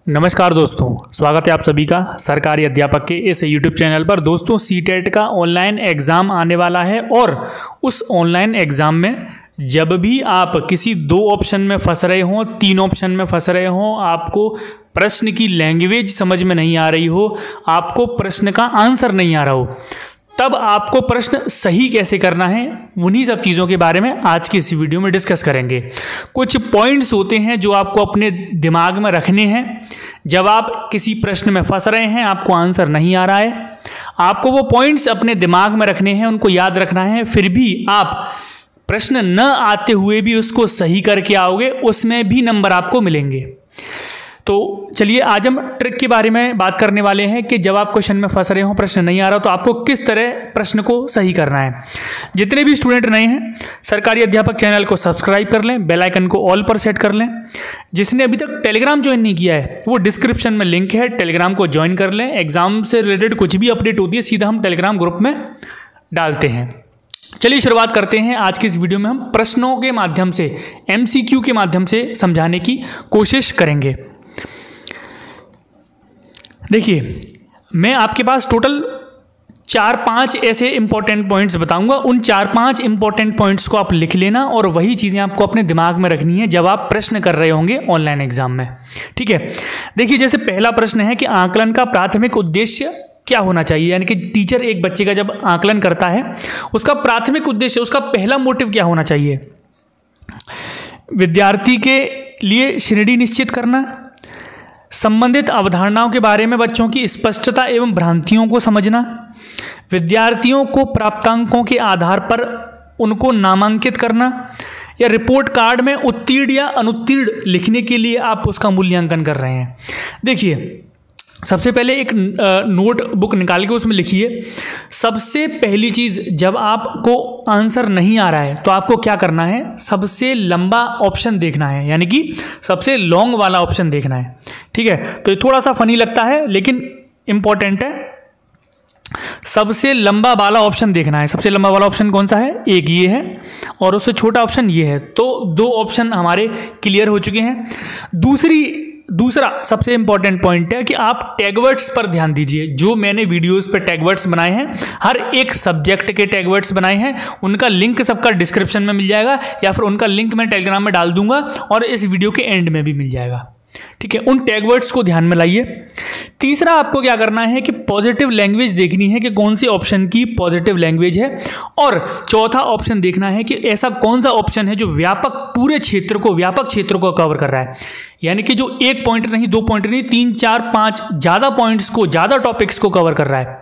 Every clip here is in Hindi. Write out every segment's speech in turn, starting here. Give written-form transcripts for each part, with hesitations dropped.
नमस्कार दोस्तों, स्वागत है आप सभी का सरकारी अध्यापक के इस YouTube चैनल पर। दोस्तों, सीटेट का ऑनलाइन एग्ज़ाम आने वाला है और उस ऑनलाइन एग्ज़ाम में जब भी आप किसी 2 ऑप्शन में फंस रहे हों, 3 ऑप्शन में फंस रहे हों, आपको प्रश्न की लैंग्वेज समझ में नहीं आ रही हो, आपको प्रश्न का आंसर नहीं आ रहा हो, तब आपको प्रश्न सही कैसे करना है, उन्हीं सब चीज़ों के बारे में आज की इस वीडियो में डिस्कस करेंगे। कुछ पॉइंट्स होते हैं जो आपको अपने दिमाग में रखने हैं। जब आप किसी प्रश्न में फंस रहे हैं, आपको आंसर नहीं आ रहा है, आपको वो पॉइंट्स अपने दिमाग में रखने हैं, उनको याद रखना है। फिर भी आप प्रश्न न आते हुए भी उसको सही करके आओगे, उसमें भी नंबर आपको मिलेंगे। तो चलिए आज हम ट्रिक के बारे में बात करने वाले हैं कि जब आप क्वेश्चन में फंस रहे हो, प्रश्न नहीं आ रहा, तो आपको किस तरह प्रश्न को सही करना है। जितने भी स्टूडेंट नए हैं, सरकारी अध्यापक चैनल को सब्सक्राइब कर लें, बेल आइकन को ऑल पर सेट कर लें। जिसने अभी तक टेलीग्राम ज्वाइन नहीं किया है, वो डिस्क्रिप्शन में लिंक है, टेलीग्राम को ज्वाइन कर लें। एग्जाम से रिलेटेड कुछ भी अपडेट होती है, सीधा हम टेलीग्राम ग्रुप में डालते हैं। चलिए शुरुआत करते हैं। आज की इस वीडियो में हम प्रश्नों के माध्यम से, MCQ के माध्यम से समझाने की कोशिश करेंगे। देखिए, मैं आपके पास टोटल 4-5 ऐसे इंपॉर्टेंट पॉइंट्स बताऊंगा। उन 4-5 इंपॉर्टेंट पॉइंट्स को आप लिख लेना और वही चीज़ें आपको अपने दिमाग में रखनी है जब आप प्रश्न कर रहे होंगे ऑनलाइन एग्जाम में। ठीक है, देखिए जैसे पहला प्रश्न है कि आकलन का प्राथमिक उद्देश्य क्या होना चाहिए। यानी कि टीचर एक बच्चे का जब आकलन करता है, उसका प्राथमिक उद्देश्य, उसका पहला मोटिव क्या होना चाहिए। विद्यार्थी के लिए श्रेणी निश्चित करना, संबंधित अवधारणाओं के बारे में बच्चों की स्पष्टता एवं भ्रांतियों को समझना, विद्यार्थियों को प्राप्तांकों के आधार पर उनको नामांकित करना, या रिपोर्ट कार्ड में उत्तीर्ण या अनुत्तीर्ण लिखने के लिए आप उसका मूल्यांकन कर रहे हैं। देखिए, सबसे पहले एक नोटबुक निकाल के उसमें लिखिए। सबसे पहली चीज़, जब आपको आंसर नहीं आ रहा है तो आपको क्या करना है, सबसे लंबा ऑप्शन देखना है, यानी कि सबसे लॉन्ग वाला ऑप्शन देखना है। ठीक है, तो ये थोड़ा सा फनी लगता है लेकिन इंपॉर्टेंट है। सबसे लंबा वाला ऑप्शन देखना है। सबसे लंबा वाला ऑप्शन कौन सा है, एक ये है और उससे छोटा ऑप्शन ये है। तो 2 ऑप्शन हमारे क्लियर हो चुके हैं। दूसरा सबसे इंपॉर्टेंट पॉइंट है कि आप टैगवर्ड्स पर ध्यान दीजिए। जो मैंने वीडियोस पे टैगवर्ड्स बनाए हैं, हर एक सब्जेक्ट के टैगवर्ड्स बनाए हैं, उनका लिंक सबका डिस्क्रिप्शन में मिल जाएगा या फिर उनका लिंक मैं टेलीग्राम में डाल दूंगा और इस वीडियो के एंड में भी मिल जाएगा। ठीक है, उन टैगवर्ड्स को ध्यान में लाइए। तीसरा आपको क्या करना है कि पॉजिटिव लैंग्वेज देखनी है कि कौन सी ऑप्शन की पॉजिटिव लैंग्वेज है। और चौथा ऑप्शन देखना है कि ऐसा कौन सा ऑप्शन है जो व्यापक क्षेत्र को कवर कर रहा है। यानी कि जो 1 पॉइंट नहीं, 2 पॉइंट नहीं, 3, 4, 5 ज़्यादा पॉइंट्स को, ज़्यादा टॉपिक्स को कवर कर रहा है,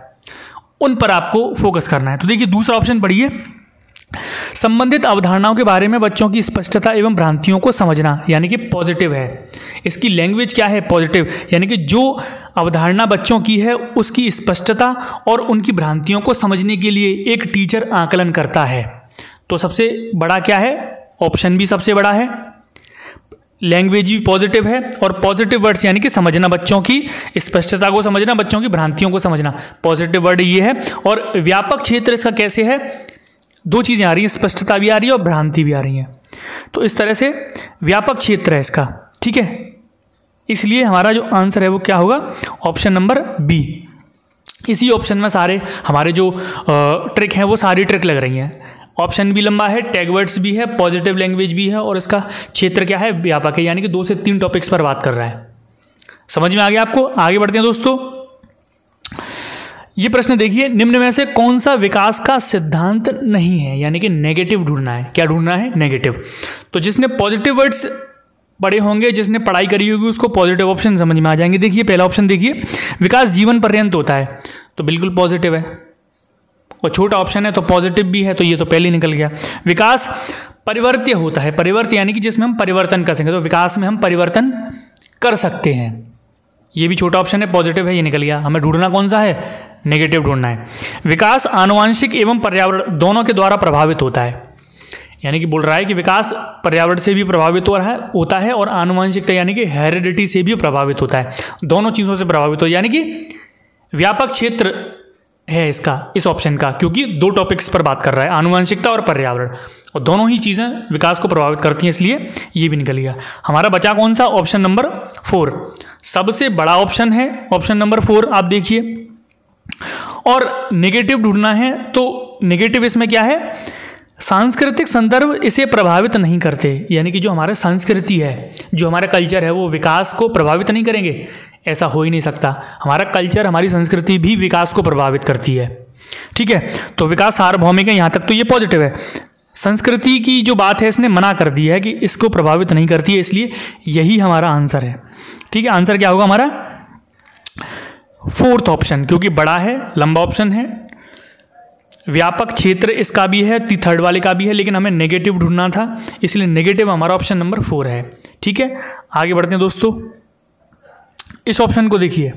उन पर आपको फोकस करना है। तो देखिए दूसरा ऑप्शन पढ़िए, संबंधित अवधारणाओं के बारे में बच्चों की स्पष्टता एवं भ्रांतियों को समझना, यानी कि पॉजिटिव है। इसकी लैंग्वेज क्या है, पॉजिटिव, यानी कि जो अवधारणा बच्चों की है उसकी स्पष्टता और उनकी भ्रांतियों को समझने के लिए एक टीचर आकलन करता है। तो सबसे बड़ा क्या है, ऑप्शन भी सबसे बड़ा है, लैंग्वेज भी पॉजिटिव है और पॉजिटिव वर्ड्स यानी कि समझना, बच्चों की स्पष्टता को समझना, बच्चों की भ्रांतियों को समझना, पॉजिटिव वर्ड ये है। और व्यापक क्षेत्र इसका कैसे है, 2 चीज़ें आ रही हैं, स्पष्टता भी आ रही है और भ्रांति भी आ रही है। तो इस तरह से व्यापक क्षेत्र है इसका। ठीक है, इसलिए हमारा जो आंसर है वो क्या होगा, ऑप्शन नंबर बी। इसी ऑप्शन में सारे हमारे जो ट्रिक हैं वो सारी ट्रिक लग रही हैं। ऑप्शन भी लंबा है, टैगवर्ड्स भी है, पॉजिटिव लैंग्वेज भी है और इसका क्षेत्र क्या है, व्यापक है, यानी कि 2 से 3 टॉपिक्स पर बात कर रहा है। समझ में आ गया आपको। आगे बढ़ते हैं दोस्तों। ये प्रश्न देखिए, निम्न में से कौन सा विकास का सिद्धांत नहीं है, यानी कि नेगेटिव ढूंढना है। क्या ढूंढना है, नेगेटिव। तो जिसने पॉजिटिव वर्ड्स पढ़े होंगे, जिसने पढ़ाई करी होगी, उसको पॉजिटिव ऑप्शन समझ में आ जाएंगे। देखिए पहला ऑप्शन देखिए, विकास जीवन पर्यंत होता है, तो बिल्कुल पॉजिटिव है। और छोटा ऑप्शन है तो पॉजिटिव भी है, तो ये तो पहले निकल गया। विकास परिवर्त्य होता है, परिवर्त्य यानी कि जिसमें हम परिवर्तन कर सकें, तो विकास में हम परिवर्तन कर सकते हैं, ये भी छोटा ऑप्शन है, पॉजिटिव है, ये निकल गया। हमें ढूंढना कौन सा है, नेगेटिव ढूंढना है। विकास आनुवांशिक एवं पर्यावरण दोनों के द्वारा प्रभावित होता है, यानी कि बोल रहा है कि विकास पर्यावरण से भी प्रभावित होता है और आनुवांशिकता यानी कि हेरिडिटी से भी प्रभावित होता है, दोनों चीज़ों से प्रभावित हो, यानी कि व्यापक क्षेत्र है इसका, इस ऑप्शन का, क्योंकि दो टॉपिक्स पर बात कर रहा है, आनुवंशिकता और पर्यावरण, और दोनों ही चीज़ें विकास को प्रभावित करती हैं, इसलिए ये भी निकल गया। हमारा बचा कौन सा? ऑप्शन नंबर 4, सबसे बड़ा ऑप्शन है ऑप्शन नंबर 4, आप देखिए। और नेगेटिव ढूंढना है तो नेगेटिव इसमें क्या है? सांस्कृतिक संदर्भ इसे प्रभावित नहीं करते, यानी कि जो हमारा संस्कृति है, जो हमारा कल्चर है, वो विकास को प्रभावित नहीं करेंगे, ऐसा हो ही नहीं सकता। हमारा कल्चर, हमारी संस्कृति भी विकास को प्रभावित करती है, ठीक है। तो विकास सार्वभौमिक है, यहाँ तक तो ये पॉजिटिव है। संस्कृति की जो बात है इसने मना कर दी है कि इसको प्रभावित नहीं करती है, इसलिए यही हमारा आंसर है, ठीक है। आंसर क्या होगा हमारा? 4th ऑप्शन, क्योंकि बड़ा है, लंबा ऑप्शन है, व्यापक क्षेत्र इसका भी है, 3rd वाले का भी है, लेकिन हमें नेगेटिव ढूंढना था, इसलिए नेगेटिव हमारा ऑप्शन नंबर 4 है, ठीक है। आगे बढ़ते हैं दोस्तों, इस ऑप्शन को देखिए।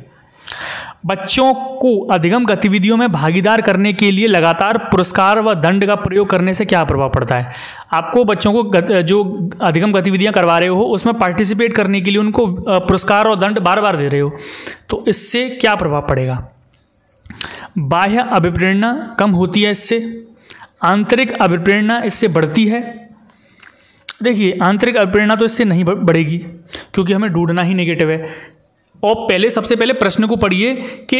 बच्चों को अधिगम गतिविधियों में भागीदार करने के लिए लगातार पुरस्कार व दंड का प्रयोग करने से क्या प्रभाव पड़ता है? आपको बच्चों को जो अधिगम गतिविधियां करवा रहे हो उसमें पार्टिसिपेट करने के लिए उनको पुरस्कार और दंड बार बार दे रहे हो, तो इससे क्या प्रभाव पड़ेगा? बाह्य अभिप्रेरणा कम होती है इससे, आंतरिक अभिप्रेरणा इससे बढ़ती है। देखिए, आंतरिक अभिप्रेरणा तो इससे नहीं बढ़ेगी, क्योंकि हमें ढूंढना ही नेगेटिव है। और पहले, सबसे पहले प्रश्न को पढ़िए कि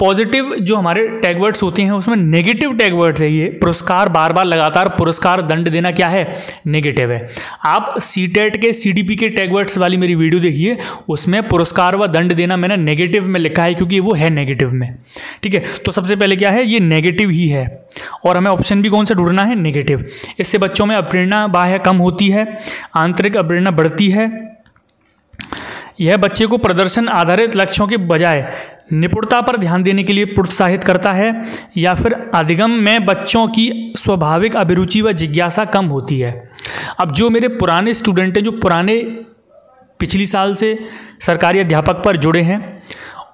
पॉजिटिव जो हमारे टैग वर्ड्स होते हैं उसमें नेगेटिव टैग वर्ड्स है ये। पुरस्कार, बार बार लगातार पुरस्कार, दंड देना क्या है? नेगेटिव है। आप सीटेट के सीडीपी के टैग वर्ड्स वाली मेरी वीडियो देखिए, उसमें पुरस्कार व दंड देना मैंने नेगेटिव में लिखा है, क्योंकि वो है नेगेटिव में, ठीक है। तो सबसे पहले क्या है? ये नेगेटिव ही है, और हमें ऑप्शन भी कौन सा ढूंढना है? नेगेटिव। इससे बच्चों में अप्रेरणा बाह्य कम होती है, आंतरिक अप्रेरणा बढ़ती है। यह बच्चे को प्रदर्शन आधारित लक्ष्यों के बजाय निपुणता पर ध्यान देने के लिए प्रोत्साहित करता है, या फिर अधिगम में बच्चों की स्वाभाविक अभिरुचि व जिज्ञासा कम होती है। अब जो मेरे पुराने स्टूडेंट हैं, जो पुराने पिछली साल से सरकारी अध्यापक पर जुड़े हैं,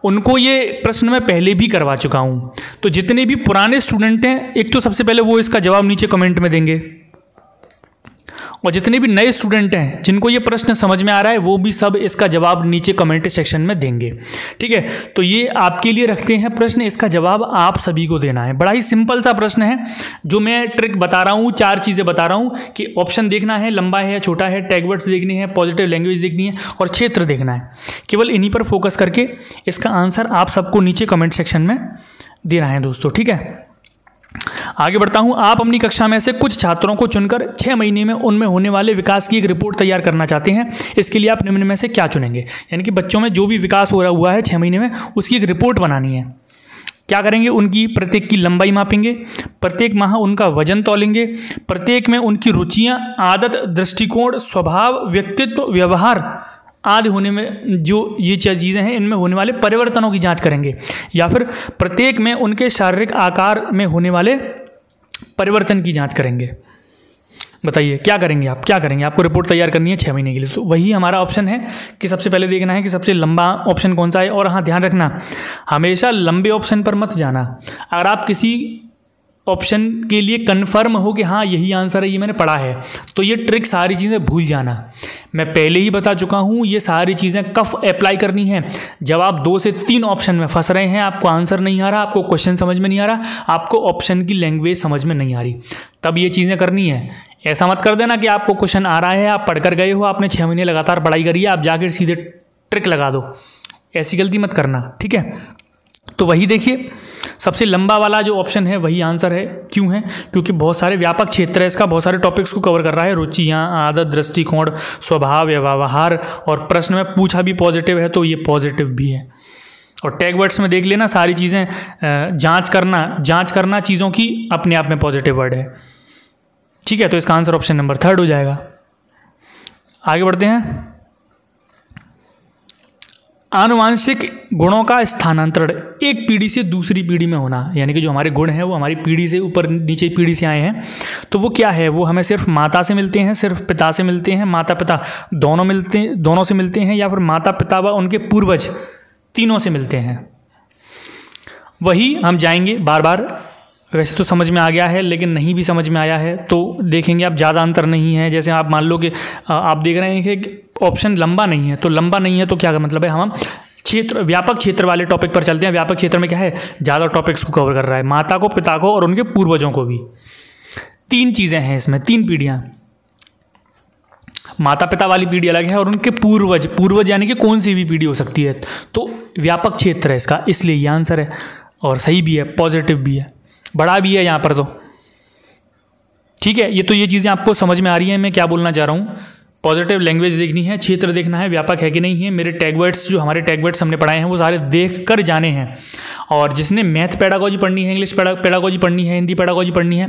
उनको ये प्रश्न मैं पहले भी करवा चुका हूँ। तो जितने भी पुराने स्टूडेंट हैं, एक तो सबसे पहले वो इसका जवाब नीचे कमेंट में देंगे, और जितने भी नए स्टूडेंट हैं जिनको ये प्रश्न समझ में आ रहा है, वो भी सब इसका जवाब नीचे कमेंट सेक्शन में देंगे, ठीक है। तो ये आपके लिए रखते हैं प्रश्न, इसका जवाब आप सभी को देना है। बड़ा ही सिंपल सा प्रश्न है, जो मैं ट्रिक बता रहा हूँ, 4 चीज़ें बता रहा हूँ कि ऑप्शन देखना है, लंबा है या छोटा है, टैग वर्ड्स देखने हैं, पॉजिटिव लैंग्वेज देखनी है, और क्षेत्र देखना है। केवल इन्हीं पर फोकस करके इसका आंसर आप सबको नीचे कमेंट सेक्शन में देना है दोस्तों, ठीक है। आगे बढ़ता हूं। आप अपनी कक्षा में से कुछ छात्रों को चुनकर 6 महीने में उनमें होने वाले विकास की एक रिपोर्ट तैयार करना चाहते हैं। इसके लिए आप निम्न में से क्या चुनेंगे? यानी कि बच्चों में जो भी विकास हो रहा हुआ है 6 महीने में, उसकी एक रिपोर्ट बनानी है। क्या करेंगे? उनकी प्रत्येक की लंबाई मापेंगे, प्रत्येक माह उनका वजन तौलेंगे, प्रत्येक में उनकी रुचियां, आदत, दृष्टिकोण, स्वभाव, व्यक्तित्व, व्यवहार आदि होने में जो ये चीज़ें हैं, इनमें होने वाले परिवर्तनों की जांच करेंगे, या फिर प्रत्येक में उनके शारीरिक आकार में होने वाले परिवर्तन की जांच करेंगे। बताइए क्या करेंगे आप? क्या करेंगे? आपको रिपोर्ट तैयार करनी है 6 महीने के लिए, तो वही हमारा ऑप्शन है कि सबसे पहले देखना है कि सबसे लंबा ऑप्शन कौन सा है। और हाँ, ध्यान रखना, हमेशा लंबे ऑप्शन पर मत जाना। अगर आप किसी ऑप्शन के लिए कन्फर्म हो कि हाँ यही आंसर है, ये मैंने पढ़ा है, तो ये ट्रिक सारी चीज़ें भूल जाना। मैं पहले ही बता चुका हूँ, ये सारी चीज़ें कब अप्लाई करनी है? जब आप 2 से 3 ऑप्शन में फंस रहे हैं, आपको आंसर नहीं आ रहा, आपको क्वेश्चन समझ में नहीं आ रहा, आपको ऑप्शन की लैंग्वेज समझ में नहीं आ रही, तब ये चीज़ें करनी है। ऐसा मत कर देना कि आपको क्वेश्चन आ रहा है, आप पढ़ कर गए हो, आपने 6 महीने लगातार पढ़ाई करी है, आप जाकर सीधे ट्रिक लगा दो। ऐसी गलती मत करना, ठीक है। तो वही देखिए, सबसे लंबा वाला जो ऑप्शन है वही आंसर है। क्यों है? क्योंकि बहुत सारे व्यापक क्षेत्र है इसका, बहुत सारे टॉपिक्स को कवर कर रहा है, रुचियाँ, आदत, दृष्टिकोण, स्वभाव, व्यवहार, और प्रश्न में पूछा भी पॉजिटिव है, तो ये पॉजिटिव भी है। और टैग वर्ड्स में देख लेना, सारी चीज़ें जांच करना चीज़ों की अपने आप में पॉजिटिव वर्ड है, ठीक है। तो इसका आंसर ऑप्शन नंबर 3 हो जाएगा। आगे बढ़ते हैं। आनुवांशिक गुणों का स्थानांतरण एक पीढ़ी से दूसरी पीढ़ी में होना, यानी कि जो हमारे गुण हैं वो हमारी पीढ़ी से ऊपर नीचे पीढ़ी से आए हैं, तो वो क्या है? वो हमें सिर्फ माता से मिलते हैं, सिर्फ पिता से मिलते हैं, माता पिता दोनों से मिलते हैं, या फिर माता पिता व उनके पूर्वज तीनों से मिलते हैं? वही हम जाएंगे बार बार। वैसे तो समझ में आ गया है, लेकिन नहीं भी समझ में आया है तो देखेंगे आप, ज़्यादा अंतर नहीं है। जैसे आप मान लो कि आप देख रहे हैं कि ऑप्शन लंबा नहीं है, तो लंबा नहीं है तो क्या मतलब है? हम क्षेत्र, व्यापक क्षेत्र वाले टॉपिक पर चलते हैं। व्यापक क्षेत्र में क्या है, ज़्यादा टॉपिक्स को कवर कर रहा है, माता को, पिता को और उनके पूर्वजों को भी। 3 चीज़ें हैं इसमें, 3 पीढ़ियाँ। माता पिता वाली पीढ़ी अलग है और उनके पूर्वज, पूर्वज यानी कि कौन सी भी पीढ़ी हो सकती है। तो व्यापक क्षेत्र है इसका, इसलिए ये आंसर है और सही भी है, पॉजिटिव भी है, बड़ा भी है यहाँ पर तो। ठीक है, ये चीज़ें आपको समझ में आ रही हैं मैं क्या बोलना चाह रहा हूँ। पॉजिटिव लैंग्वेज देखनी है, क्षेत्र देखना है, व्यापक है कि नहीं है। मेरे टैग वर्ड्स जो हमारे टैग वर्ड्स हमने पढ़ाए हैं वो सारे देख कर जाने हैं। और जिसने मैथ पेडागोजी पढ़नी है, इंग्लिश पेडागोजी पढ़नी है, हिंदी पेडागोजी पढ़नी है,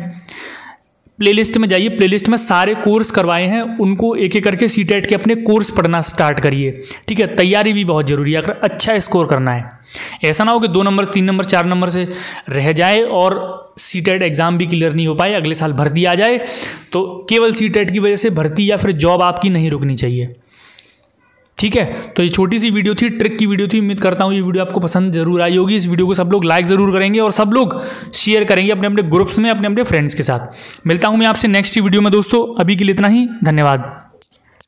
प्लेलिस्ट में जाइए, प्लेलिस्ट में सारे कोर्स करवाए हैं, उनको एक एक करके सीटेट के अपने कोर्स पढ़ना स्टार्ट करिए। ठीक है, तैयारी भी बहुत ज़रूरी है अगर अच्छा स्कोर करना है। ऐसा ना हो कि 2 नंबर 3 नंबर 4 नंबर से रह जाए और सीटेट एग्ज़ाम भी क्लियर नहीं हो पाए, अगले साल भर्ती आ जाए। तो केवल सीटेट की वजह से भर्ती या फिर जॉब आपकी नहीं रुकनी चाहिए। ठीक है, तो ये छोटी सी वीडियो थी, ट्रिक की वीडियो थी। उम्मीद करता हूँ ये वीडियो आपको पसंद जरूर आई होगी। इस वीडियो को सब लोग लाइक ज़रूर करेंगे और सब लोग शेयर करेंगे अपने अपने ग्रुप्स में, अपने अपने फ्रेंड्स के साथ। मिलता हूँ मैं आपसे नेक्स्ट वीडियो में दोस्तों, अभी के लिए इतना ही, धन्यवाद।